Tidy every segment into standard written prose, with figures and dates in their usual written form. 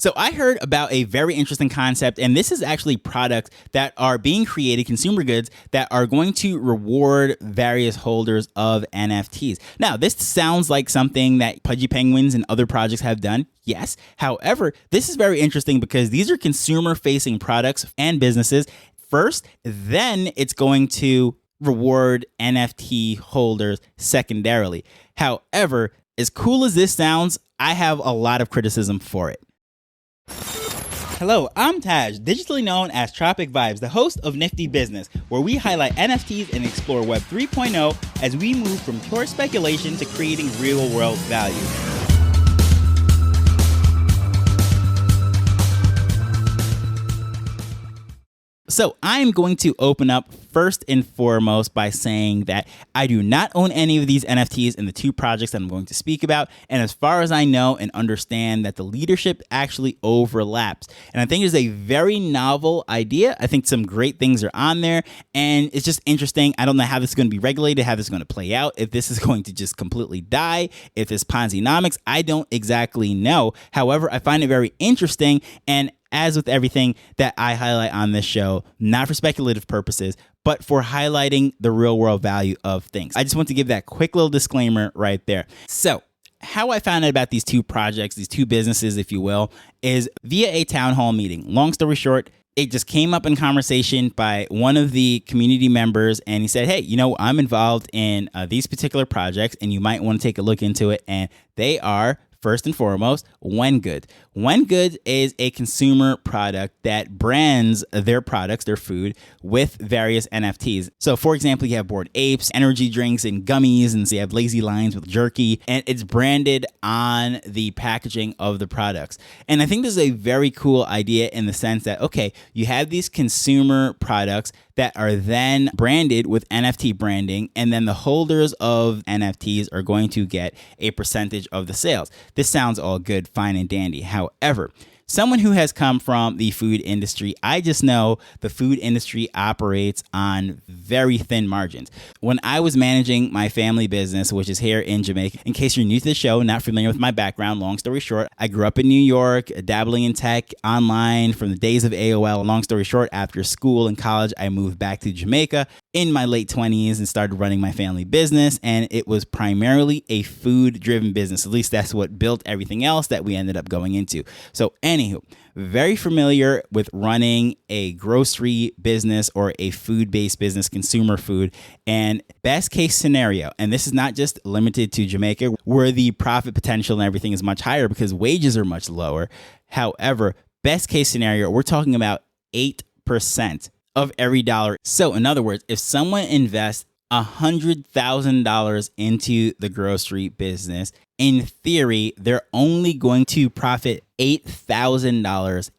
So I heard about a very interesting concept, and this is actually products that are being created, consumer goods, that are going to reward various holders of NFTs. Now, this sounds like something that Pudgy Penguins and other projects have done. Yes. However, this is very interesting because these are consumer-facing products and businesses first, then it's going to reward NFT holders secondarily. However, as cool as this sounds, I have a lot of criticism for it. Hello, I'm Taj, digitally known as Tropic Vibes, the host of Nifty Business, where we highlight NFTs and explore Web 3.0 as we move from pure speculation to creating real-world value. So I'm going to open up first and foremost by saying that I do not own any of these NFTs in the two projects that I'm going to speak about. And as far as I know and understand, that the leadership actually overlaps. And I think it's a very novel idea. I think some great things are on there, and it's just interesting. I don't know how this is going to be regulated, how this is going to play out, if this is going to just completely die, if it's Ponzi-nomics. I don't exactly know. However, I find it very interesting, and as with everything that I highlight on this show, not for speculative purposes, but for highlighting the real world value of things. I just want to give that quick little disclaimer right there. So how I found out about these two projects, these two businesses, if you will, is via a town hall meeting. Long story short, it just came up in conversation by one of the community members, and he said, hey, I'm involved in these particular projects, and you might want to take a look into it. And they are, first and foremost, Wengood. Wengood is a consumer product that brands their products, their food, with various NFTs. So, for example, you have Bored Apes, energy drinks, and gummies, and so you have Lazy Lions with jerky, and it's branded on the packaging of the products. And I think this is a very cool idea in the sense that, okay, you have these consumer products that are then branded with NFT branding, and then the holders of NFTs are going to get a percentage of the sales. This sounds all good, fine, and dandy. However, someone who has come from the food industry, I just know the food industry operates on very thin margins. When I was managing my family business, which is here in Jamaica, in case you're new to the show, not familiar with my background, long story short, I grew up in New York, dabbling in tech online from the days of AOL. Long story short, after school and college, I moved back to Jamaica in my late 20s and started running my family business. And it was primarily a food-driven business. At least that's what built everything else that we ended up going into. So anywho, very familiar with running a grocery business or a food-based business, consumer food. And best case scenario, and this is not just limited to Jamaica, where the profit potential and everything is much higher because wages are much lower. However, best case scenario, we're talking about 8% of every dollar. So in other words, if someone invests $100,000 into the grocery business, in theory, they're only going to profit $8,000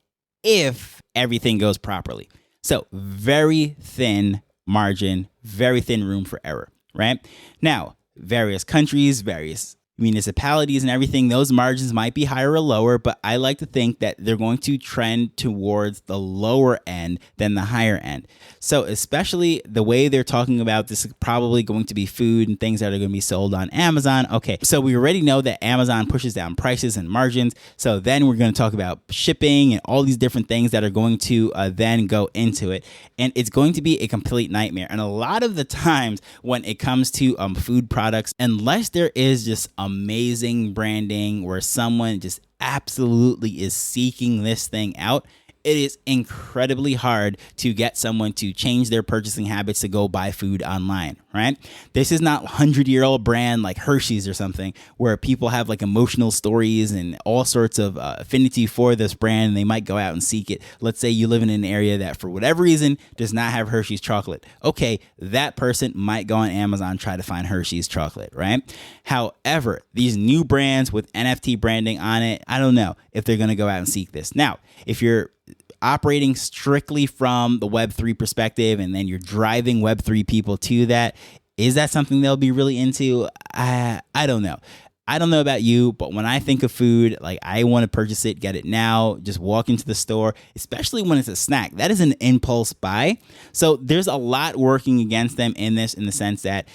if everything goes properly. So very thin margin, very thin room for error, right? Now, various countries, various municipalities and everything, those margins might be higher or lower, but I like to think that they're going to trend towards the lower end than the higher end. So especially the way they're talking about this is probably going to be food and things that are going to be sold on Amazon. Okay, so we already know that Amazon pushes down prices and margins. So then we're going to talk about shipping and all these different things that are going to then go into it. And it's going to be a complete nightmare. And a lot of the times when it comes to food products, unless there is just amazing branding where someone just absolutely is seeking this thing out, it is incredibly hard to get someone to change their purchasing habits to go buy food online, right? This is not a 100-year-old brand like Hershey's or something where people have like emotional stories and all sorts of affinity for this brand, and they might go out and seek it. Let's say you live in an area that for whatever reason does not have Hershey's chocolate. Okay, that person might go on Amazon, try to find Hershey's chocolate, right? However, these new brands with NFT branding on it, I don't know if they're going to go out and seek this. Now, if you're operating strictly from the Web3 perspective and then you're driving Web3 people to that, is that something they'll be really into? I don't know. I don't know about you, but when I think of food, like I want to purchase it, get it now, just walk into the store, especially when it's a snack. That is an impulse buy. So there's a lot working against them in this, in the sense that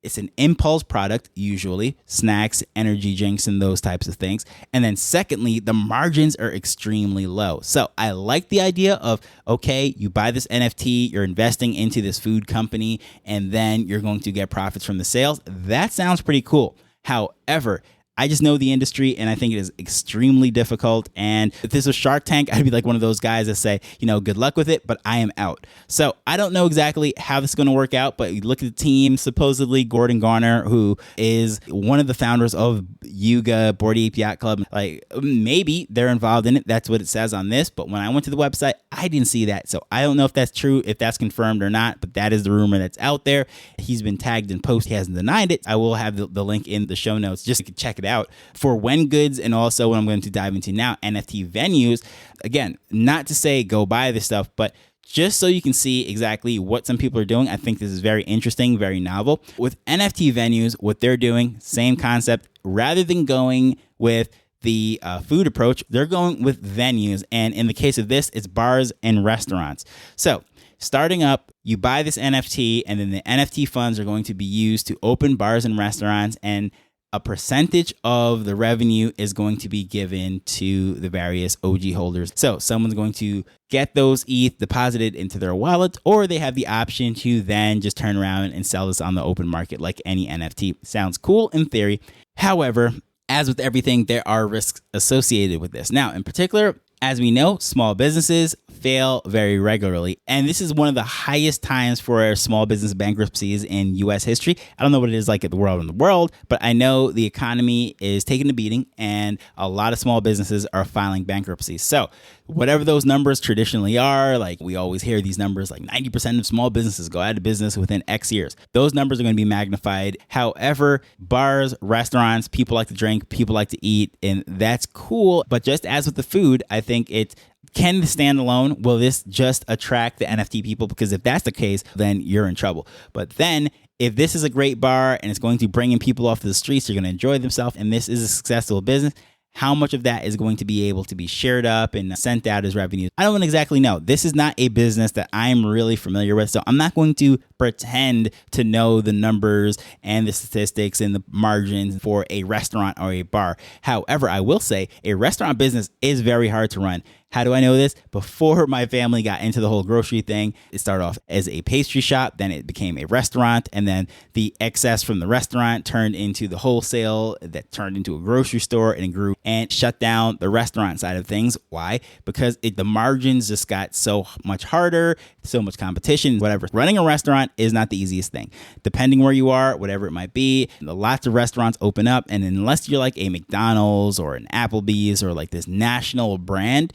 It's an impulse product, usually snacks, energy drinks, and those types of things. And then secondly, the margins are extremely low. So I like the idea of, okay, you buy this NFT, you're investing into this food company, and then you're going to get profits from the sales. That sounds pretty cool. However, I just know the industry, and I think it is extremely difficult. And if this was Shark Tank, I'd be like one of those guys that say, good luck with it, but I am out. So I don't know exactly how this is going to work out, but you look at the team, supposedly Gordon Garner, who is one of the founders of Yuga, Bored Ape Yacht Club, like maybe they're involved in it. That's what it says on this. But when I went to the website, I didn't see that. So I don't know if that's true, if that's confirmed or not, but that is the rumor that's out there. He's been tagged in posts. He hasn't denied it. I will have the link in the show notes just so you can check it out. For when goods, and also what I'm going to dive into now, NFT venues. Again, not to say go buy this stuff, but just so you can see exactly what some people are doing. I think this is very interesting, very novel. With NFT venues, what they're doing, same concept. Rather than going with the food approach, they're going with venues. And in the case of this, it's bars and restaurants. So starting up, you buy this NFT, and then the NFT funds are going to be used to open bars and restaurants, and a percentage of the revenue is going to be given to the various OG holders. So someone's going to get those ETH deposited into their wallet, or they have the option to then just turn around and sell this on the open market like any NFT. Sounds cool in theory. However, as with everything, there are risks associated with this. Now, in particular, as we know, small businesses fail very regularly. And this is one of the highest times for small business bankruptcies in U.S. history. I don't know what it is like in the world, but I know the economy is taking a beating and a lot of small businesses are filing bankruptcy. So whatever those numbers traditionally are, like we always hear these numbers, like 90% of small businesses go out of business within X years. Those numbers are going to be magnified. However, bars, restaurants, people like to drink, people like to eat, and that's cool. But just as with the food, I think it can stand alone. Will this just attract the NFT people? Because if that's the case, then you're in trouble. But then if this is a great bar and it's going to bring in people off the streets, they're going to enjoy themselves, and this is a successful business, how much of that is going to be able to be shared up and sent out as revenue? I don't exactly know. This is not a business that I'm really familiar with, so I'm not going to pretend to know the numbers and the statistics and the margins for a restaurant or a bar. However, I will say a restaurant business is very hard to run. How do I know this? Before my family got into the whole grocery thing, it started off as a pastry shop, then it became a restaurant, and then the excess from the restaurant turned into the wholesale that turned into a grocery store, and it grew and shut down the restaurant side of things. Why? Because the margins just got so much harder, so much competition, whatever. Running a restaurant is not the easiest thing. Depending where you are, whatever it might be, lots of restaurants open up, and unless you're like a McDonald's or an Applebee's or like this national brand,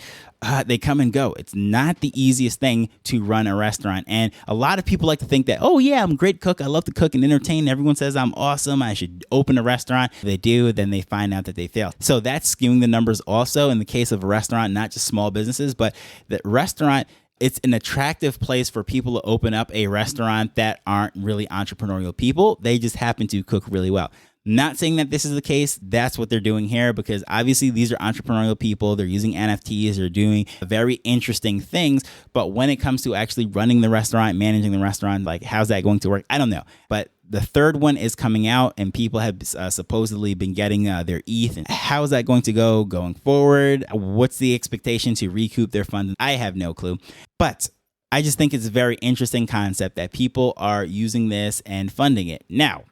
they come and go. It's not the easiest thing to run a restaurant. And a lot of people like to think that, oh yeah, I'm a great cook. I love to cook and entertain. Everyone says I'm awesome. I should open a restaurant. If they do, then they find out that they fail. So that's skewing the numbers also in the case of a restaurant, not just small businesses, but the restaurant, it's an attractive place for people to open up a restaurant that aren't really entrepreneurial people. They just happen to cook really well. Not saying that this is the case. That's what they're doing here, because obviously these are entrepreneurial people. They're using NFTs. They're doing very interesting things. But when it comes to actually running the restaurant, managing the restaurant, like how's that going to work? I don't know. But the third one is coming out, and people have supposedly been getting their ETH. And how is that going to go going forward? What's the expectation to recoup their funds? I have no clue. But I just think it's a very interesting concept that people are using this and funding it. Now,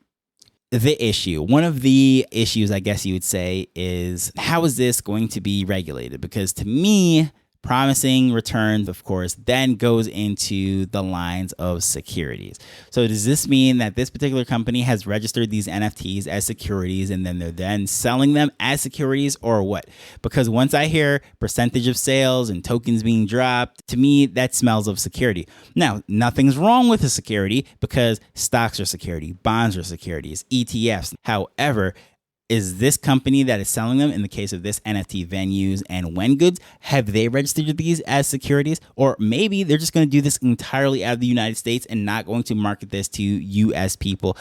one of the issues, I guess you would say, is how is this going to be regulated? Because to me, promising returns, of course, then goes into the lines of securities. So does this mean that this particular company has registered these NFTs as securities and then they're then selling them as securities, or what? Because once I hear percentage of sales and tokens being dropped, to me, that smells of security. Now, nothing's wrong with a security because stocks are security, bonds are securities, ETFs. However, is this company that is selling them, in the case of this NFT venues and when goods, have they registered these as securities? Or maybe they're just going to do this entirely out of the United States and not going to market this to US people.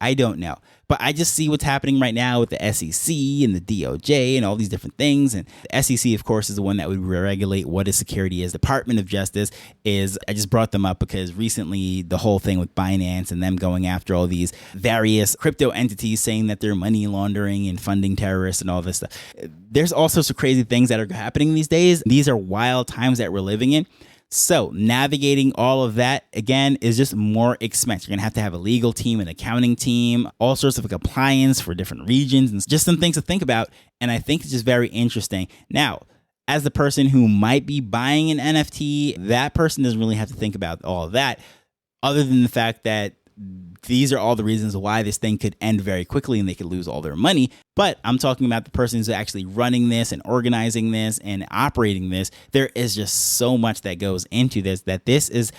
I don't know. But I just see what's happening right now with the SEC and the DOJ and all these different things. And the SEC, of course, is the one that would regulate what a security is. Department of Justice is, I just brought them up because recently the whole thing with Binance and them going after all these various crypto entities saying that they're money laundering and funding terrorists and all this stuff. There's all sorts of crazy things that are happening these days. These are wild times that we're living in. So navigating all of that, again, is just more expense. You're going to have a legal team, an accounting team, all sorts of compliance for different regions, and just some things to think about. And I think it's just very interesting. Now, as the person who might be buying an NFT, that person doesn't really have to think about all of that, other than the fact that these are all the reasons why this thing could end very quickly and they could lose all their money. But I'm talking about the person who's actually running this and organizing this and operating this. There is just so much that goes into this that this is,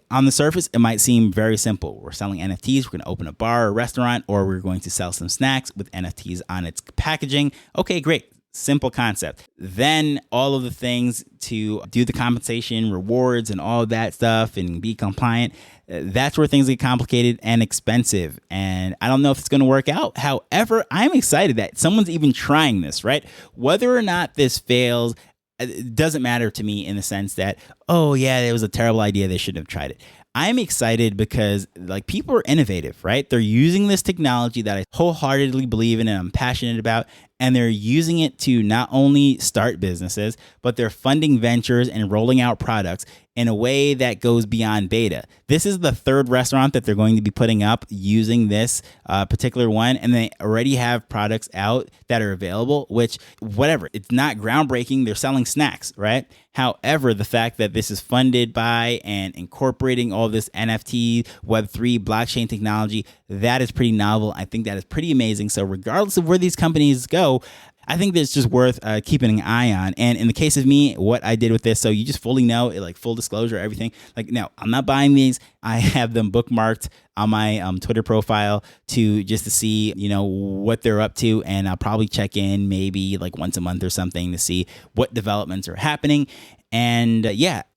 on the surface, it might seem very simple. We're selling NFTs. We're going to open a bar or restaurant, or we're going to sell some snacks with NFTs on its packaging. Okay, great. Simple concept. Then all of the things to do the compensation, rewards, and all of that stuff and be compliant. That's where things get complicated and expensive. And I don't know if it's going to work out. However, I'm excited that someone's even trying this, right? Whether or not this fails, it doesn't matter to me in the sense that, oh yeah, it was a terrible idea. They shouldn't have tried it. I'm excited because people are innovative, right? They're using this technology that I wholeheartedly believe in and I'm passionate about. And they're using it to not only start businesses, but they're funding ventures and rolling out products in a way that goes beyond beta. This is the third restaurant that they're going to be putting up using this particular one. And they already have products out that are available, which, whatever, it's not groundbreaking. They're selling snacks, right? However, the fact that this is funded by and incorporating all this NFT, Web3, blockchain technology, that is pretty novel. I think that is pretty amazing. So regardless of where these companies go, I think that it's just worth keeping an eye on. And in the case of me, what I did with this, so you just fully know, full disclosure, everything. No, I'm not buying these. I have them bookmarked on my Twitter profile to see, what they're up to. And I'll probably check in maybe once a month or something to see what developments are happening. And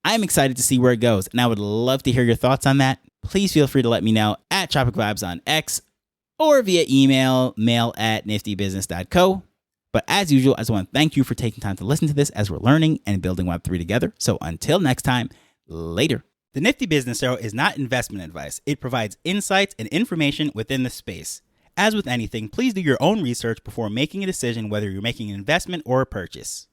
I'm excited to see where it goes. And I would love to hear your thoughts on that. Please feel free to let me know at Tropic Vibes on X or via email, mail@niftybusiness.co. But as usual, I just want to thank you for taking time to listen to this as we're learning and building Web3 together. So until next time, later. The Nifty Business Show is not investment advice. It provides insights and information within the space. As with anything, please do your own research before making a decision whether you're making an investment or a purchase.